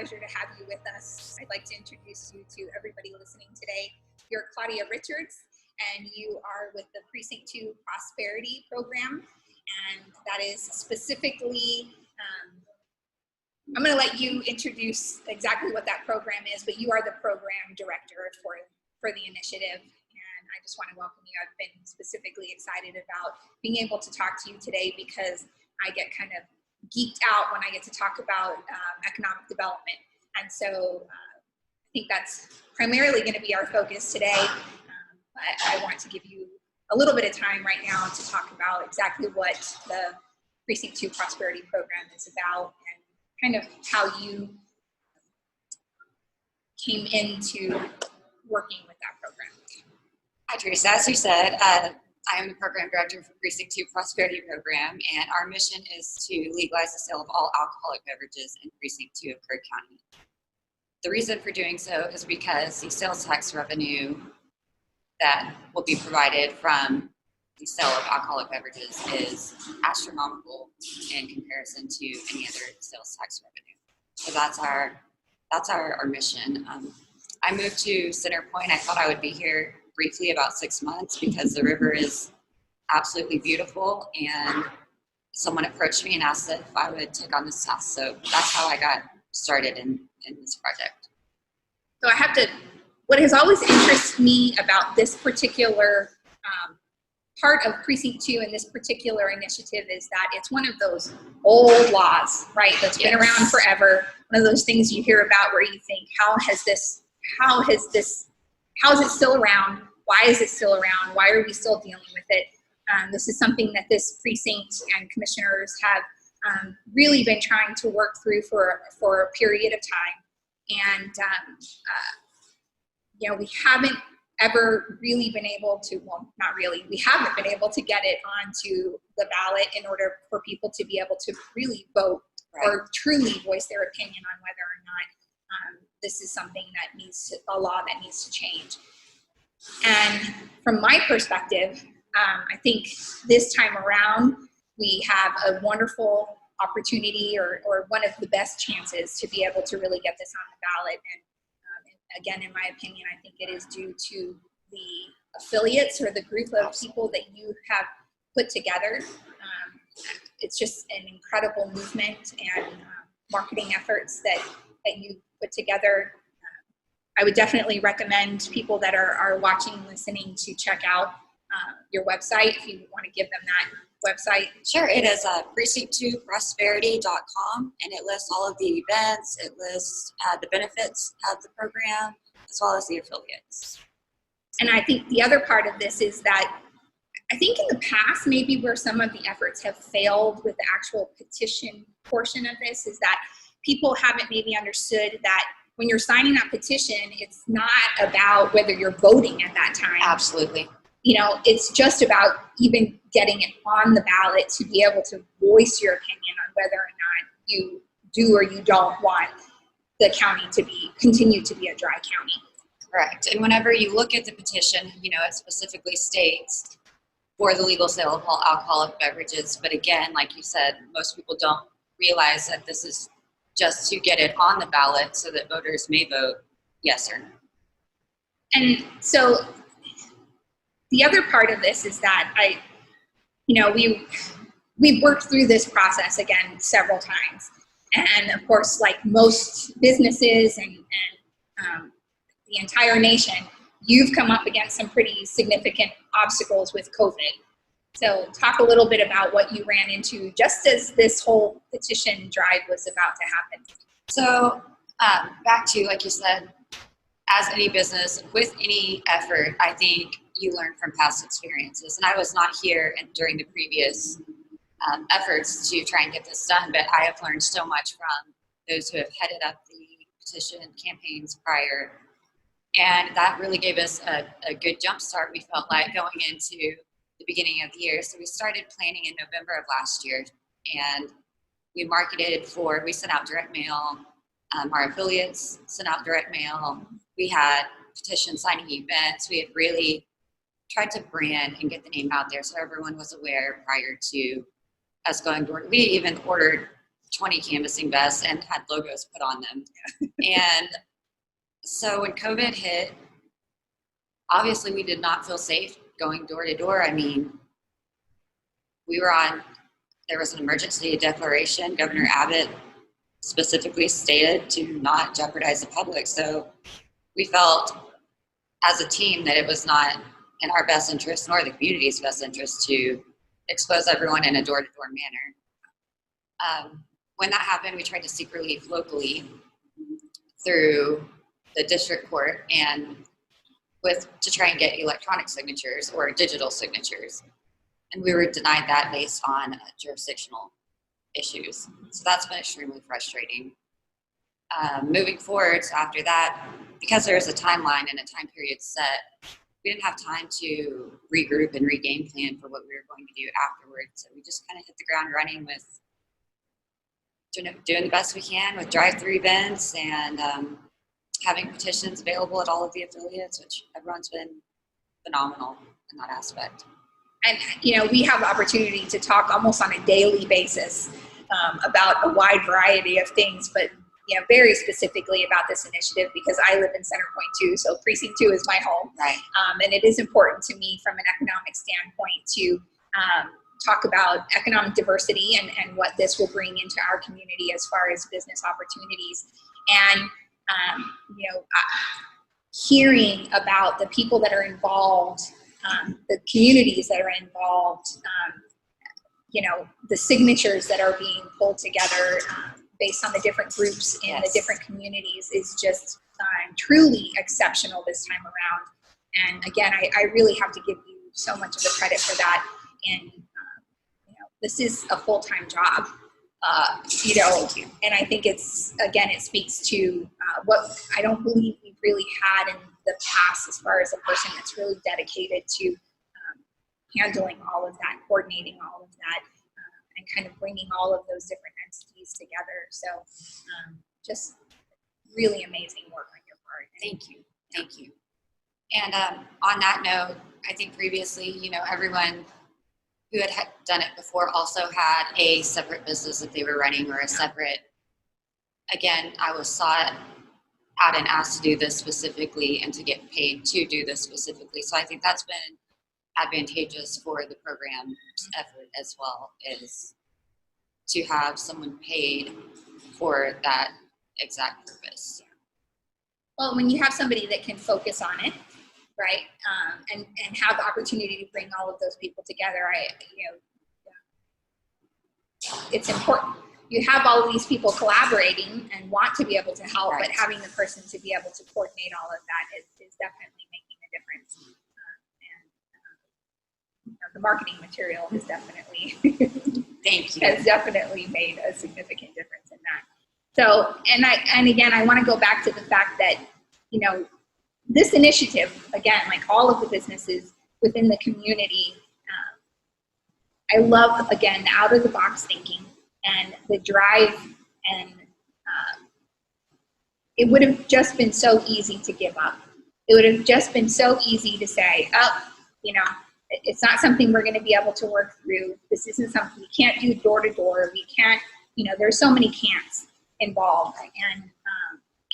pleasure to have you with us. I'd like to introduce you to everybody listening today. You're Claudia Richards, and you are with the Precinct 2 Prosperity Program, and that is specifically, I'm going to let you introduce exactly what that program is, but you are the program director for the initiative, and I just want to welcome you. I've been specifically excited about being able to talk to you today because I get kind of geeked out when I get to talk about economic development. And so I think that's primarily going to be our focus today. But I want to give you a little bit of time right now to talk about exactly what the Precinct 2 Prosperity Program is about and kind of how you came into working with that program. Hi, Teresa. As you said, I am the program director for Precinct 2 Prosperity Program, and our mission is to legalize the sale of all alcoholic beverages in Precinct 2 of Kerr County. The reason for doing so is because the sales tax revenue that will be provided from the sale of alcoholic beverages is astronomical in comparison to any other sales tax revenue. So that's our mission. I moved to Center Point. I thought I would be here briefly about 6 months because the river is absolutely beautiful, and someone approached me and asked if I would take on this task. So that's how I got started in this project. So what has always interested me about this particular part of Precinct 2 and this particular initiative is that it's one of those old laws, right, that's been around forever. One of those things you hear about where you think, how is it still around? Why is it still around? Why are we still dealing with it? This is something that this precinct and commissioners have really been trying to work through for a period of time. And, we haven't ever really been able to, well, not really, we haven't been able to get it onto the ballot in order for people to be able to really vote or truly voice their opinion on whether or not this is something that a law that needs to change. And from my perspective, I think this time around, we have a wonderful opportunity or one of the best chances to be able to really get this on the ballot. And again, in my opinion, I think it is due to the affiliates or the group of people that you have put together. It's just an incredible movement and marketing efforts that you put together. I would definitely recommend people that are watching and listening to check out your website if you want to give them that website. Sure, it is precinct2prosperity.com, and it lists all of the events, it lists the benefits of the program, as well as the affiliates. And I think the other part of this is that I think in the past, maybe where some of the efforts have failed with the actual petition portion of this is that people haven't maybe understood that when you're signing that petition, it's not about whether you're voting at that time. Absolutely. It's just about even getting it on the ballot to be able to voice your opinion on whether or not you do or you don't want the county to continue to be a dry county. Correct. And whenever you look at the petition, it specifically states for the legal sale of all alcoholic beverages. But again, like you said, most people don't realize that this is just to get it on the ballot so that voters may vote yes or no. And so the other part of this is that we've worked through this process again several times. And of course, like most businesses and the entire nation, you've come up against some pretty significant obstacles with COVID. So talk a little bit about what you ran into just as this whole petition drive was about to happen. So back to, like you said, as any business, with any effort, I think you learn from past experiences. And I was not here during the previous efforts to try and get this done, but I have learned so much from those who have headed up the petition campaigns prior. And that really gave us a good jump start, we felt like, going into the beginning of the year. So we started planning in November of last year, and we sent out direct mail. Our affiliates sent out direct mail. We had petition signing events. We had really tried to brand and get the name out there so everyone was aware prior to us going to work. We even ordered 20 canvassing vests and had logos put on them. And so when COVID hit, obviously we did not feel safe going door to door. I mean, there was an emergency declaration. Governor Abbott specifically stated to not jeopardize the public. So we felt as a team that it was not in our best interest nor the community's best interest to expose everyone in a door-to-door manner. When that happened, we tried to seek relief locally through the district court and to try and get electronic signatures or digital signatures. And we were denied that based on jurisdictional issues. So that's been extremely frustrating. Moving forward, so after that, because there was a timeline and a time period set, we didn't have time to regroup and regain plan for what we were going to do afterwards. So we just kind of hit the ground running with doing the best we can with drive-through events and having petitions available at all of the affiliates, which everyone's been phenomenal in that aspect. And, we have the opportunity to talk almost on a daily basis about a wide variety of things, but, very specifically about this initiative because I live in Center Point too. So Precinct 2 is my home. Right. And it is important to me from an economic standpoint to talk about economic diversity and what this will bring into our community as far as business opportunities. And, hearing about the people that are involved, the communities that are involved, the signatures that are being pulled together based on the different groups in the different communities is just truly exceptional this time around. And again, I really have to give you so much of the credit for that. And, this is a full-time job, and I think it speaks to what I don't believe we've really had in the past as far as a person that's really dedicated to handling all of that, coordinating all of that, and kind of bringing all of those different entities together. So just really amazing work on your part. Thank you. Thank you. And on that note, I think previously, everyone who had done it before also had a separate business that they were running or a separate, again, I was sought out and asked to do this specifically and to get paid to do this specifically. So I think that's been advantageous for the program's effort as well, is to have someone paid for that exact purpose. Well, when you have somebody that can focus on it, right, and have the opportunity to bring all of those people together, it's important. You have all of these people collaborating and want to be able to help, right, but having the person to be able to coordinate all of that is definitely making a difference. The marketing material has definitely has definitely made a significant difference in that. So, and again, I want to go back to the fact that, this initiative, again, like all of the businesses within the community, I love, again, the out of the box thinking and the drive, and it would have just been so easy to give up. It would have just been so easy to say, it's not something we're going to be able to work through. This isn't something, we can't do door to door. We can't, there's so many can'ts involved, and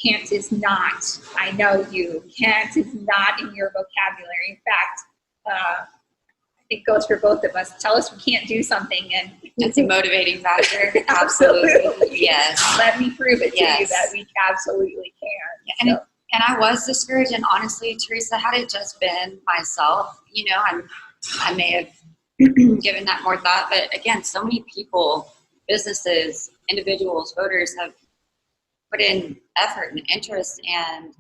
can't is not, I know you, can't is not in your vocabulary. In fact, it goes for both of us. Tell us we can't do something, and it's a motivating factor. Absolutely. Yes. Let me prove it to you that we absolutely can. And, and I was discouraged, and honestly, Teresa, had it just been myself, I may have given that more thought, but again, so many people, businesses, individuals, voters have put in effort and interest, and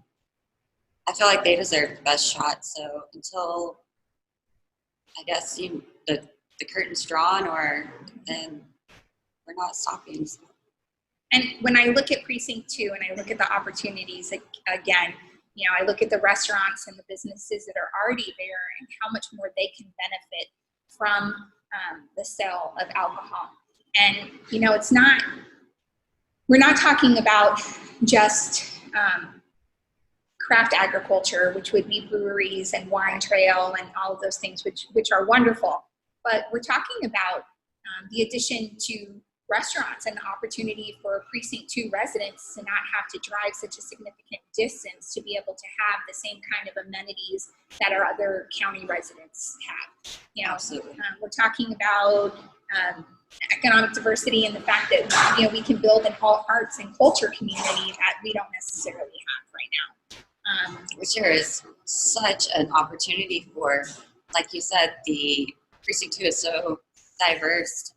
I feel like they deserve the best shot. So until, I guess, the curtain's drawn, then we're not stopping. So. And when I look at Precinct 2 and I look at the opportunities, again, I look at the restaurants and the businesses that are already there and how much more they can benefit from the sale of alcohol. And, we're not talking about just craft agriculture, which would be breweries and wine trail and all of those things, which are wonderful. But we're talking about the addition to restaurants and the opportunity for Precinct 2 residents to not have to drive such a significant distance to be able to have the same kind of amenities that our other county residents have. You know, Absolutely. we're talking about economic diversity and the fact that, you know, we can build an all arts and culture community that we don't necessarily have right now. Which there is such an opportunity for, like you said, the Precinct 2 is so diverse.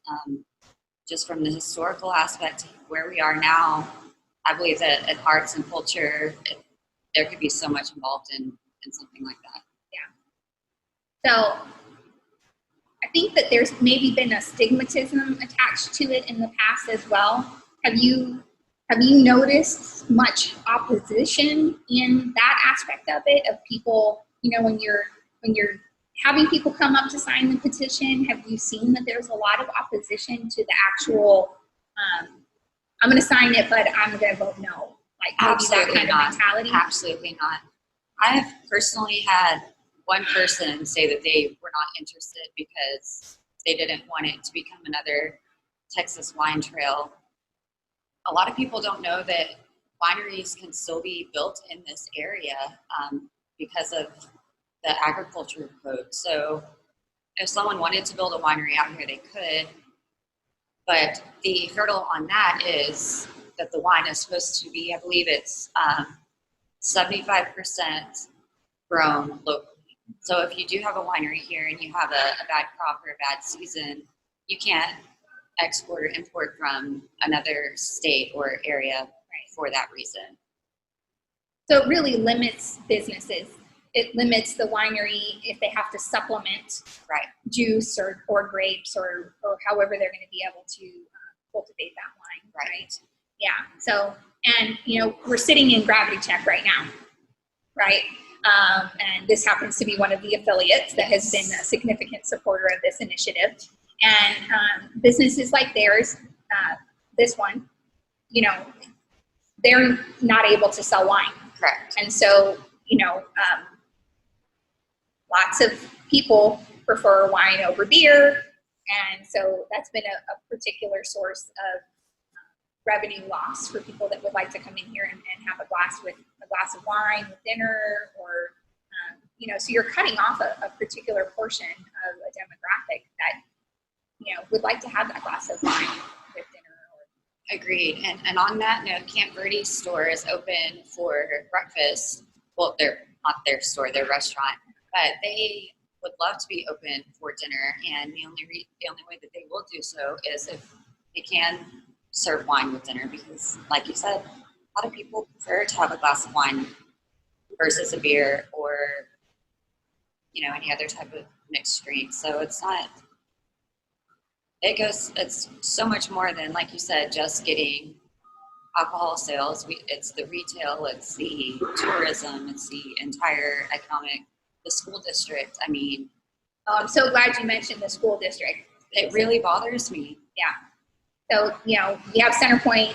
Just from the historical aspect where we are now, I believe that in arts and culture, there could be so much involved in something like that. Yeah. So I think that there's maybe been a stigmatism attached to it in the past as well. Have you noticed much opposition in that aspect of it, of people, you know, when you're having people come up to sign the petition? Have you seen that there's a lot of opposition to the actual, I'm going to sign it, but I'm going to vote no? Like maybe Absolutely that kind not. of mentality? Absolutely not. I have personally had one person say that they were not interested because they didn't want it to become another Texas wine trail. A lot of people don't know that wineries can still be built in this area because of the agriculture code. So if someone wanted to build a winery out here, they could. But the hurdle on that is that the wine is supposed to be, I believe it's 75% grown locally. So if you do have a winery here and you have a bad crop or a bad season, you can't export or import from another state or area for that reason. So it really limits businesses. It limits the winery if they have to supplement juice or grapes or however they're going to be able to cultivate that wine, right? Yeah. So, and, you know, we're sitting in Gravity Check right now, right? And this happens to be one of the affiliates that has been a significant supporter of this initiative. And businesses like theirs, this one, you know, they're not able to sell wine. Correct. And so, you know, lots of people prefer wine over beer. And so that's been a particular source of revenue loss for people that would like to come in here and have a glass of wine with dinner, or, you know, so you're cutting off a particular portion of a demographic that, you know, would like to have that glass of wine with dinner. Agreed. And on that note, Camp Verde's store is open for breakfast. Well, they're not their store, their restaurant, but they would love to be open for dinner. And the only way that they will do so is if they can serve wine with dinner, because like you said, a lot of people prefer to have a glass of wine versus a beer or, you know, any other type of mixed drink. So it's so much more than, like you said, just getting alcohol sales. It's the retail, it's the tourism, it's the entire the school district. I mean, I'm so glad you mentioned the school district. It really bothers me. Yeah. So, you know, we have Centerpoint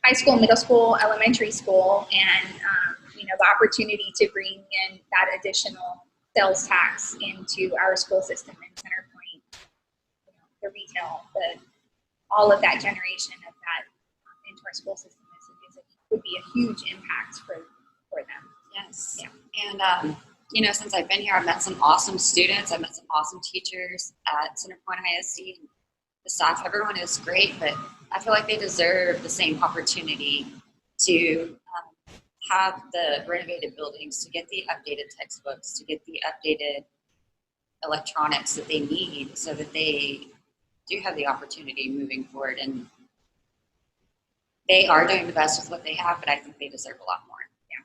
High School, Middle School, Elementary School, and, you know, the opportunity to bring in that additional sales tax into our school system in Centerpoint, you know, the retail, all of that generation of that into our school system would be a huge impact for them. Yes. Yeah. And, you know, since I've been here, I've met some awesome students. I've met some awesome teachers at Centerpoint ISD. The staff, everyone is great, but I feel like they deserve the same opportunity to have the renovated buildings, to get the updated textbooks, to get the updated electronics that they need so that they do have the opportunity moving forward. And they are doing the best with what they have, but I think they deserve a lot more. Yeah.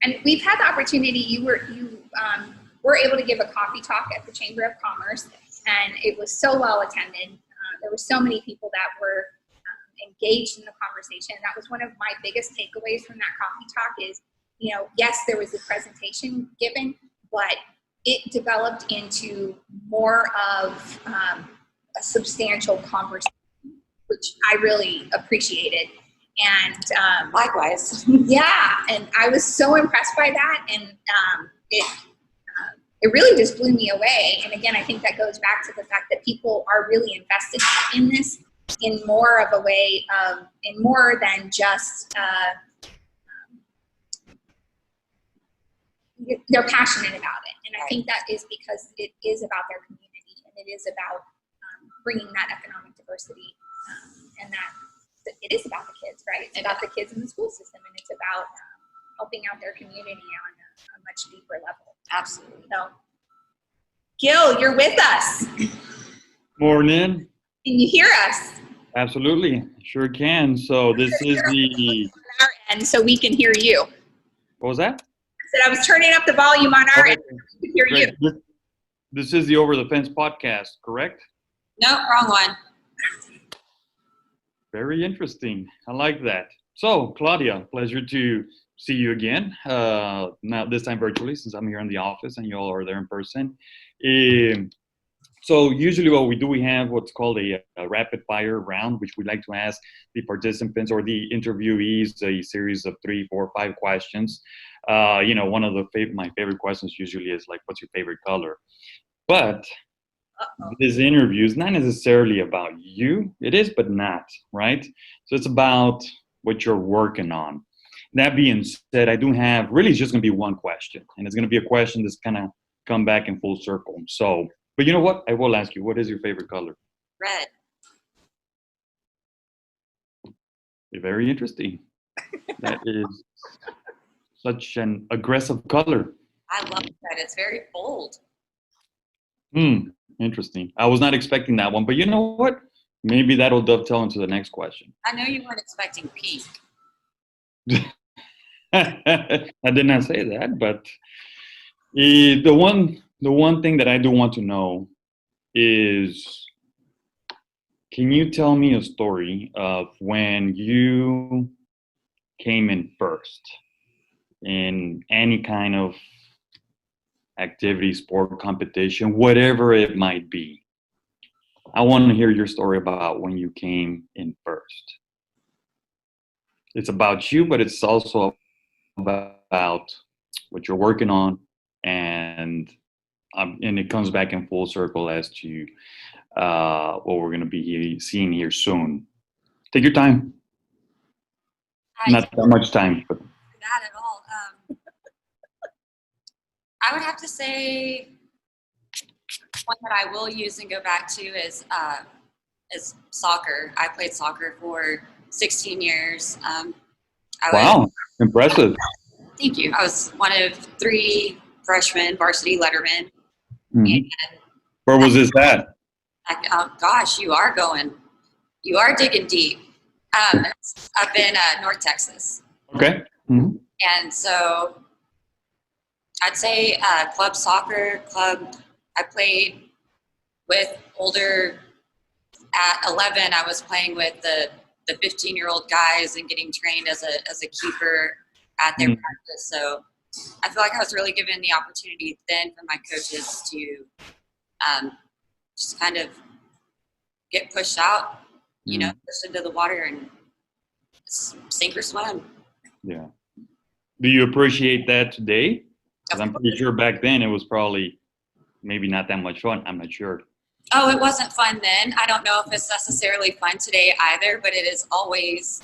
And we've had the opportunity, you were able to give a coffee talk at the Chamber of Commerce, and it was so well attended. There were so many people that were engaged in the conversation. That was one of my biggest takeaways from that coffee talk is, you know, yes, there was a presentation given, but it developed into more of a substantial conversation, which I really appreciated. And likewise. Yeah, and I was so impressed by that, and it it really just blew me away. And again, I think that goes back to the fact that people are really invested in this in more of a way, in more than just, they're passionate about it. And I think that is because it is about their community, and it is about bringing that economic diversity, and that it is about the kids, right? It's about the kids in the school system, and it's about helping out their community on a much deeper level. Absolutely. So, Gil, you're with us. Morning. Can you hear us? Absolutely, sure can. So this is the. On our end, so we can hear you. What was that? I said I was turning up the volume on our end, so we can hear Great. you. This is the Over the Fence podcast, correct? No, wrong one. Very interesting. I like that. So, Claudia, pleasure to see you again. Now this time virtually, since I'm here in the office and you all are there in person. So usually what we do, we have what's called a rapid fire round, which we like to ask the participants or the interviewees a series of 3, 4, 5 questions. One of my favorite questions usually is like, what's your favorite color? But this interview is not necessarily about you. It is, but not, right? So it's about what you're working on. That being said, I do have, really it's just going to be one question. And it's going to be a question that's kind of come back in full circle. So, but you know what? I will ask you, what is your favorite color? Red. Very interesting. That is such an aggressive color. I love red. It's very bold. Interesting. I was not expecting that one, but you know what? Maybe that'll dovetail into the next question. I know you weren't expecting pink. I did not say that, but the one thing that I do want to know is, can you tell me a story of when you came in first in any kind of activity, sport, competition, whatever it might be? I want to hear your story about when you came in first. It's about you, but it's also about what you're working on, and it comes back in full circle as to what we're going to be seeing here soon. Take your time. Not that much time, but Not at all. I would have to say one that I will use and go back to is soccer. I played soccer for 16 years. Wow, impressive. Thank you. I was one of 3 freshmen, varsity lettermen. Mm-hmm. And where was this at? Gosh, you are digging deep. Up in North Texas. Okay. Mm-hmm. And so I'd say club soccer club. I played with older. At 11, I was playing with the 15-year-old guys and getting trained as a keeper at their practice. So I feel like I was really given the opportunity then from my coaches to just kind of get pushed out, pushed into the water and sink or swim. Yeah. Do you appreciate that today? Because I'm pretty sure back then it was probably maybe not that much fun. I'm not sure. Oh, it wasn't fun then. I don't know if it's necessarily fun today either, but it is always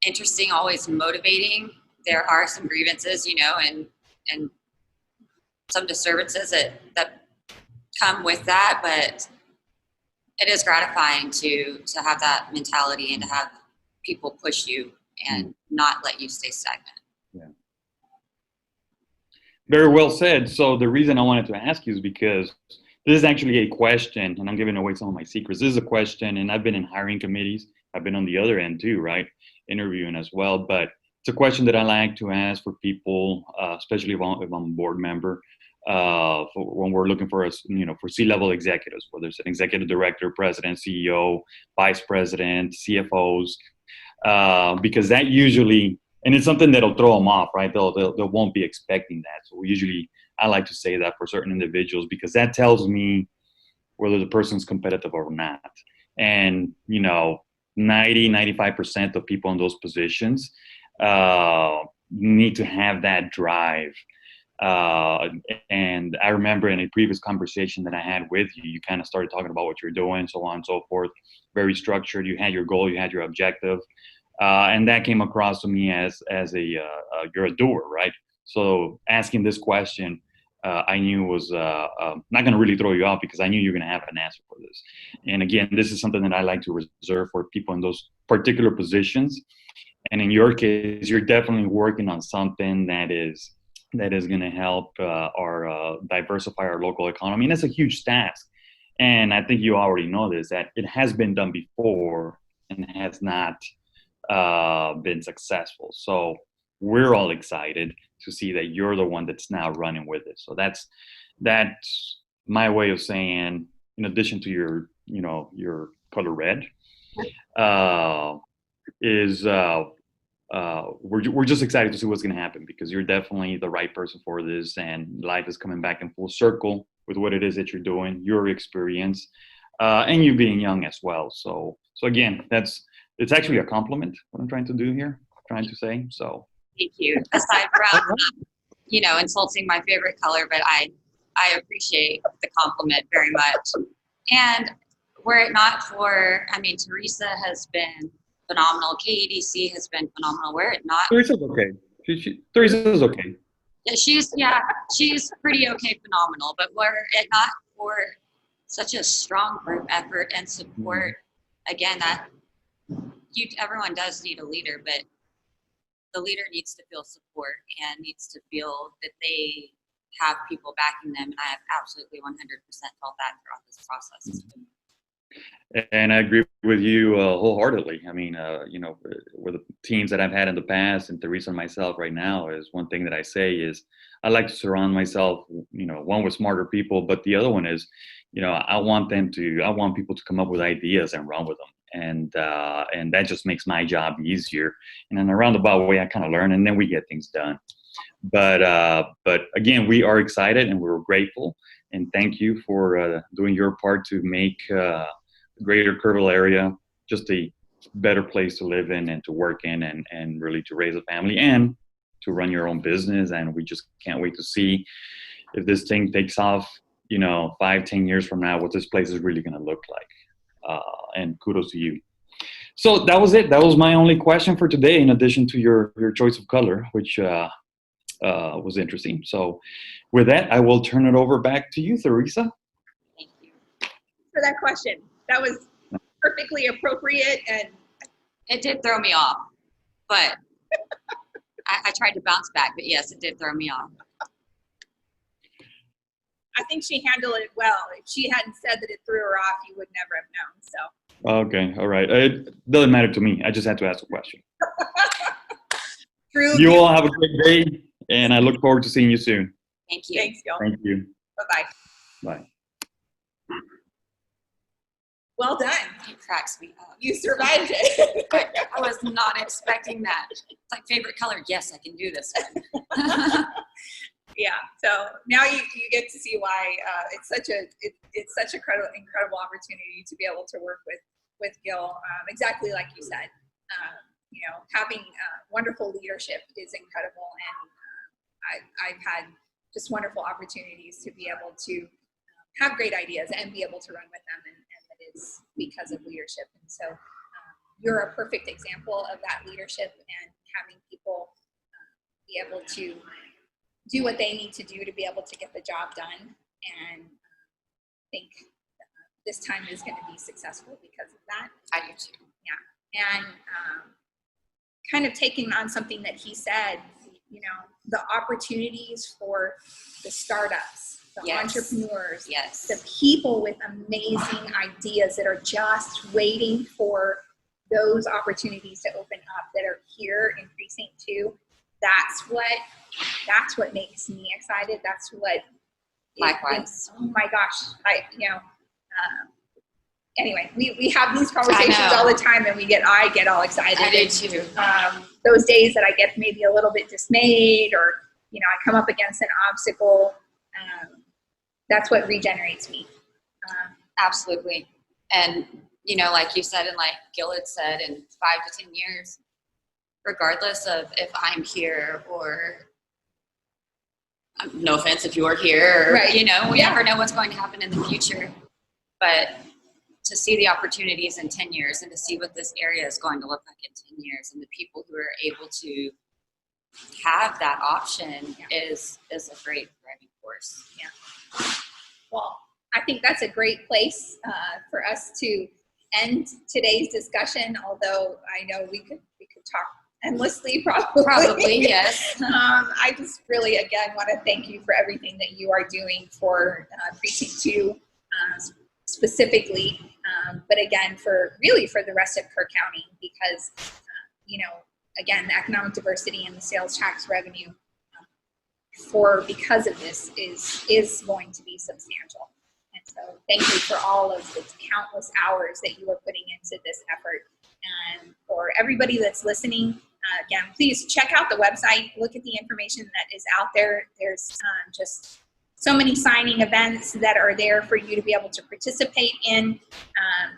interesting, always motivating. There are some grievances, and some disturbances that come with that, but it is gratifying to have that mentality and to have people push you and not let you stay stagnant. Yeah. Very well said. So the reason I wanted to ask you is because this is actually a question, and I'm giving away some of my secrets. This is a question, and I've been in hiring committees. I've been on the other end too, right? Interviewing as well. But it's a question that I like to ask for people, especially if I'm a board member, when we're looking for for C-level executives, whether it's an executive director, president, CEO, vice president, CFOs, because that usually, and it's something that'll throw them off, right? They won't be expecting that. So I like to say that for certain individuals, because that tells me whether the person's competitive or not. And, 95% of people in those positions need to have that drive Uh, and I remember in a previous conversation that I had with you, you kind of started talking about what you're doing, so on and so forth. Very structured. You had your goal, you had your objective, and that came across to me as you're a doer, right? So asking this question, I knew was not going to really throw you off because I knew you're going to have an answer for this. And again, this is something that I like to reserve for people in those particular positions. And in your case, you're definitely working on something that is going to help our diversify our local economy, and it's a huge task. And I think you already know this, that it has been done before and has not been successful. So we're all excited to see that you're the one that's now running with it. So that's my way of saying, in addition to your color red, uh, is we're just excited to see what's going to happen, because you're definitely the right person for this, and life is coming back in full circle with what it is that you're doing, your experience, and you being young as well. So again, it's actually a compliment what I'm trying to do here, trying to say. So Thank you. Aside from, insulting my favorite color, but I appreciate the compliment very much. And were it not for, Teresa has been phenomenal. KEDC has been phenomenal. Were it not, Teresa's okay. Teresa's okay. she's pretty okay, phenomenal. But were it not for such a strong group effort and support, again, that everyone does need a leader, but the leader needs to feel support and needs to feel that they have people backing them. And I have absolutely 100% felt that throughout this process. And I agree with you wholeheartely. With the teams that I've had in the past, and Teresa and myself right now, is one thing that I say is I like to surround myself, one with smarter people, but the other one is, I want people to come up with ideas and run with them. And that just makes my job easier. And in a roundabout way, I kind of learn, and then we get things done. But again, we are excited and we're grateful, and thank you for doing your part to make the Greater Kerrville area just a better place to live in and to work in, and really to raise a family and to run your own business. And we just can't wait to see if this thing takes off, 5-10 years from now, what this place is really going to look like. And kudos to you. So that was it. That was my only question for today, in addition to your choice of color, which was interesting. So with that, I will turn it over back to you, Teresa. Thank you for that question. That was perfectly appropriate, and it did throw me off, but I tried to bounce back, but yes, it did throw me off. I think she handled it well. If she hadn't said that it threw her off, you would never have known. So. Okay, all right. It doesn't matter to me. I just had to ask a question. True. You all have a great day, and I look forward to seeing you soon. Thank you. Thanks, Gil. Thank you. Bye-bye. Bye. Well done. It cracks me up. You survived it. I was not expecting that. It's like, favorite color. Yes, I can do this one. Yeah. So now you get to see why it's such an incredible opportunity to be able to work with Gil. Exactly like you said. Having wonderful leadership is incredible, and I've had just wonderful opportunities to be able to have great ideas and be able to run with them, and it is because of leadership. And so you're a perfect example of that leadership, and having people be able to do what they need to do to be able to get the job done. And I think this time is going to be successful because of that. I do too. Yeah. And kind of taking on something that he said, the opportunities for the startups, the entrepreneurs, the people with amazing ideas that are just waiting for those opportunities to open up, that are here in Precinct 2. That's what makes me excited. That's what. Likewise. Oh my gosh! Anyway, we have these conversations all the time, and I get all excited. I do too. Those days that I get maybe a little bit dismayed, or I come up against an obstacle, that's what regenerates me. Absolutely. And like you said, and like Gil had said, in 5 to 10 years, regardless of if I'm here or no offense if you're here, or, Right. you know, we never know what's going to happen in the future. But to see the opportunities in 10 years and to see what this area is going to look like in 10 years and the people who are able to have that option is a great driving force. Yeah. Well, I think that's a great place for us to end today's discussion. Although I know we could talk endlessly, probably. Probably, yes. I just really, again, want to thank you for everything that you are doing for Precinct 2 specifically, but again, for the rest of Kerr County, because, you know, again, the economic diversity and the sales tax revenue because of this is going to be substantial. And so thank you for all of the countless hours that you are putting into this effort. And for everybody that's listening, again, please check out the website, look at the information that is out there. There's just so many signing events that are there for you to be able to participate in.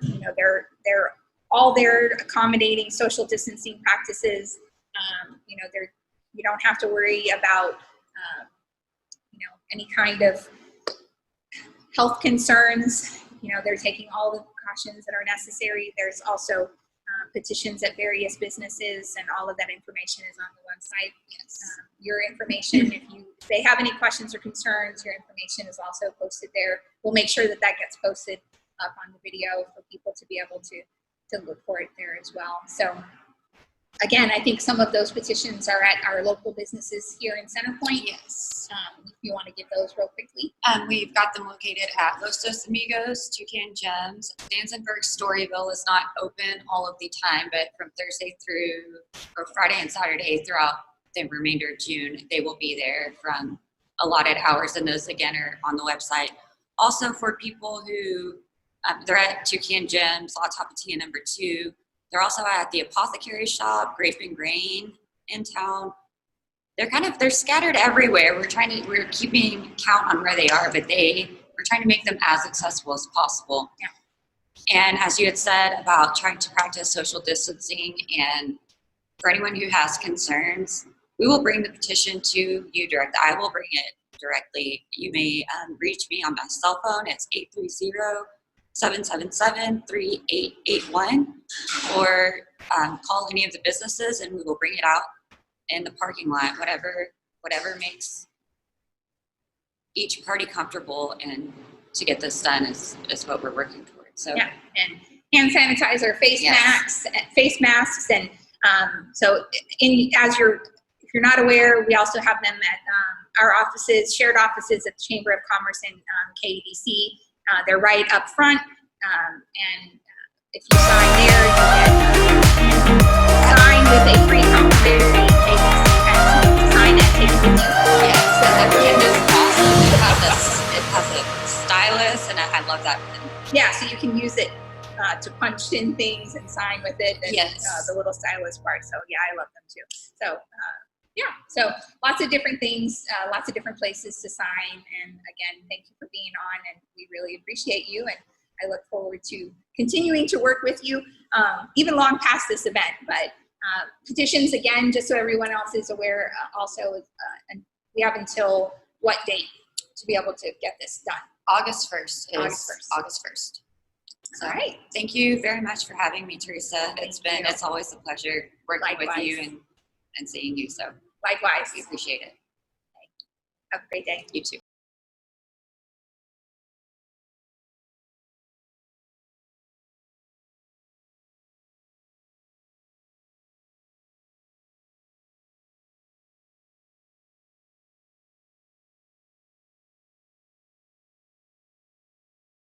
You know, they're all there accommodating social distancing practices. You know, you don't have to worry about you know, any kind of health concerns. You know, they're taking all the precautions that are necessary. There's also petitions at various businesses, and all of that information is on the website. Yes. Your information, if they have any questions or concerns, your information is also posted there. We'll make sure that gets posted up on the video for people to be able to look for it there as well. So again, I think some of those petitions are at our local businesses here in Centerpoint. Yes. If you want to get those real quickly. We've got them located at Los Dos Amigos, Toucan Gems. Danzenberg Storyville is not open all of the time, but from Thursday or Friday and Saturday throughout the remainder of June, they will be there from allotted hours, and those again are on the website. Also for people who, they're at Toucan Gems, La Tapatia number 2. They're also at the Apothecary Shop, Grape and Grain in town. They're scattered everywhere. We're keeping count on where they are, but we're trying to make them as accessible as possible. Yeah. And as you had said about trying to practice social distancing, and for anyone who has concerns, we will bring the petition to you directly. I will bring it directly. You may reach me on my cell phone. It's 830-777-3881, or call any of the businesses and we will bring it out in the parking lot, whatever makes each party comfortable, and to get this done is what we're working towards. So yeah, and hand sanitizer, face masks, and so if you're not aware, we also have them at our offices, shared offices at the Chamber of Commerce in KEDC. They're right up front, and if you sign there, you get sign with a free complimentary sign and take it with you. Yes, so the pen is awesome. It has a stylus, and I love that pen. Yeah, so you can use it to punch in things and sign with it, and the little stylus part. So yeah, I love them too. So yeah, so lots of different things, lots of different places to sign. And again, thank you for being on, and we really appreciate you. And I look forward to continuing to work with you, even long past this event. But petitions, again, just so everyone else is aware, also, and we have until what date to be able to get this done? August 1st. August 1st. So, all right. Thank you very much for having me, Teresa. It's always a pleasure working with you and seeing you. So likewise. We appreciate it. Have a great day. You too.